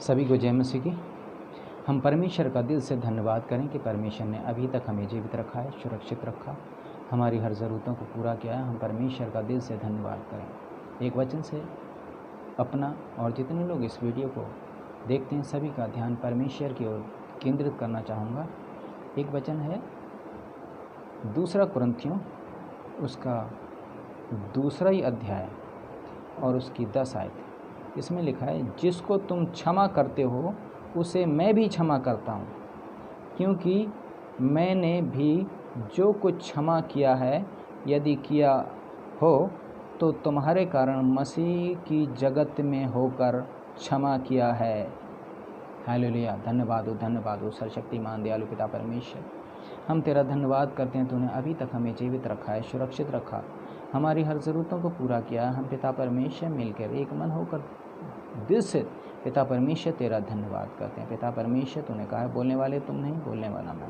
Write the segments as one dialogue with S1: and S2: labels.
S1: सभी को जय मसीह की। हम परमेश्वर का दिल से धन्यवाद करें कि परमेश्वर ने अभी तक हमें जीवित रखा है, सुरक्षित रखा, हमारी हर ज़रूरतों को पूरा किया है। हम परमेश्वर का दिल से धन्यवाद करें। एक वचन से अपना और जितने लोग इस वीडियो को देखते हैं सभी का ध्यान परमेश्वर की ओर केंद्रित करना चाहूँगा। एक वचन है 2 कुरिन्थियों उसका 2 ही अध्याय और उसकी 10 आयत। इसमें लिखा है, जिसको तुम क्षमा करते हो उसे मैं भी क्षमा करता हूँ, क्योंकि मैंने भी जो कुछ क्षमा किया है, यदि किया हो तो तुम्हारे कारण मसीह की जगत में होकर क्षमा किया है। हालेलुया। धन्यवाद हो सर्वशक्तिमान दयालु पिता परमेश्वर। हम तेरा धन्यवाद करते हैं, तूने अभी तक हमें जीवित रखा है, सुरक्षित रखा, हमारी हर ज़रूरतों को पूरा किया है। हम पिता परमेश्वर मिलकर एक मन होकर दिल से पिता परमेश्वर तेरा धन्यवाद करते हैं। पिता परमेश्वर तूने कहा है, बोलने वाले तुम नहीं, बोलने वाला मैं।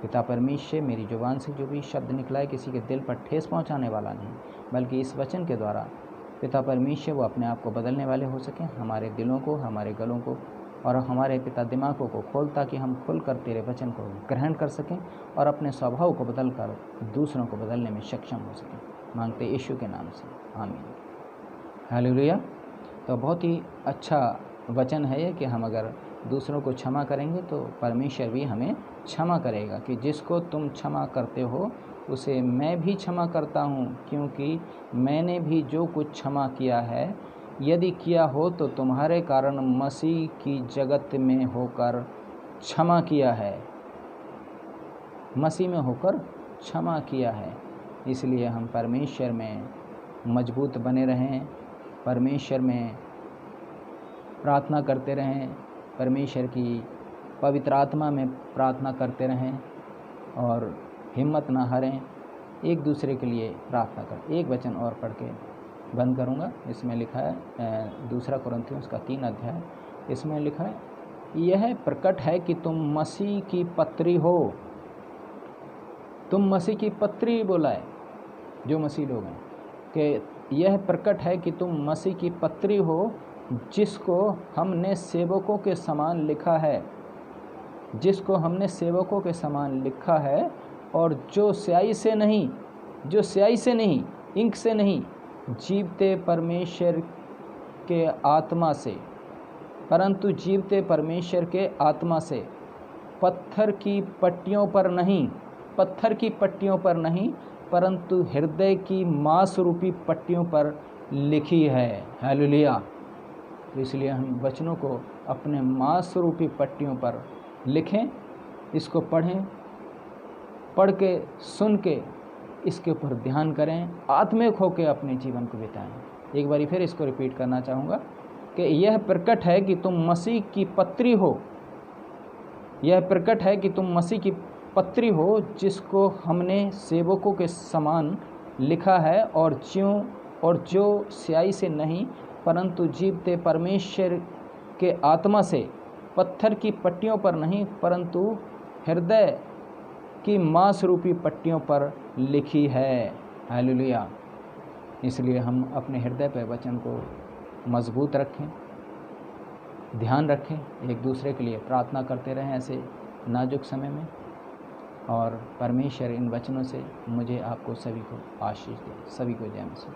S1: पिता परमेश्वर मेरी जुबान से जो भी शब्द निकला है किसी के दिल पर ठेस पहुंचाने वाला नहीं, बल्कि इस वचन के द्वारा पिता परमेश्वर वो अपने आप को बदलने वाले हो सकें। हमारे दिलों को, हमारे गलों को और हमारे पिता दिमागों को खोल, ताकि हम खुलकर तेरे वचन को ग्रहण कर सकें और अपने स्वभाव को बदल कर दूसरों को बदलने में सक्षम हो सकें। मांगते यीशु के नाम से, आमीन। हालेलुया। तो बहुत ही अच्छा वचन है ये कि हम अगर दूसरों को क्षमा करेंगे तो परमेश्वर भी हमें क्षमा करेगा। कि जिसको तुम क्षमा करते हो उसे मैं भी क्षमा करता हूँ, क्योंकि मैंने भी जो कुछ क्षमा किया है, यदि किया हो तो तुम्हारे कारण मसीह की जगत में होकर क्षमा किया है। मसीह में होकर क्षमा किया है। इसलिए हम परमेश्वर में मजबूत बने रहें, परमेश्वर में प्रार्थना करते रहें, परमेश्वर की पवित्र आत्मा में प्रार्थना करते रहें और हिम्मत ना हारें, एक दूसरे के लिए प्रार्थना करें। एक वचन और पढ़ के बंद करूँगा। इसमें लिखा है 2 कुरिन्थियों उसका 3 अध्याय। इसमें लिखा है, यह प्रकट है कि तुम मसीह की पत्री हो। तुम मसीह की पत्री बोला है जो मसीह लोग हैं, कि यह प्रकट है कि तुम मसीह की पत्री हो, जिसको हमने सेवकों के समान लिखा है, जिसको हमने सेवकों के समान लिखा है, और जो स्याही से नहीं, इंक से नहीं, जीवते परमेश्वर के आत्मा से, परंतु जीवते परमेश्वर के आत्मा से, पत्थर की पट्टियों पर नहीं, परंतु हृदय की मांस रूपी पट्टियों पर लिखी है। हालेलुया। तो इसलिए हम वचनों को अपने मांस रूपी पट्टियों पर लिखें, इसको पढ़ें, पढ़ के सुन के इसके ऊपर ध्यान करें, आत्मिक होकर अपने जीवन को बिताएं। एक बारी फिर इसको रिपीट करना चाहूँगा कि यह प्रकट है कि तुम मसीह की पत्री हो। यह प्रकट है कि तुम मसीह की पत्री हो, जिसको हमने सेवकों के समान लिखा है, और जो स्याही से नहीं, परंतु जीवते परमेश्वर के आत्मा से, पत्थर की पट्टियों पर नहीं, परंतु हृदय की मांस रूपी पट्टियों पर लिखी है। हालेलुया। इसलिए हम अपने हृदय पर वचन को मजबूत रखें, ध्यान रखें, एक दूसरे के लिए प्रार्थना करते रहें ऐसे नाजुक समय में, और परमेश्वर इन वचनों से मुझे आपको सभी को आशीष दे। सभी को जय मसीह।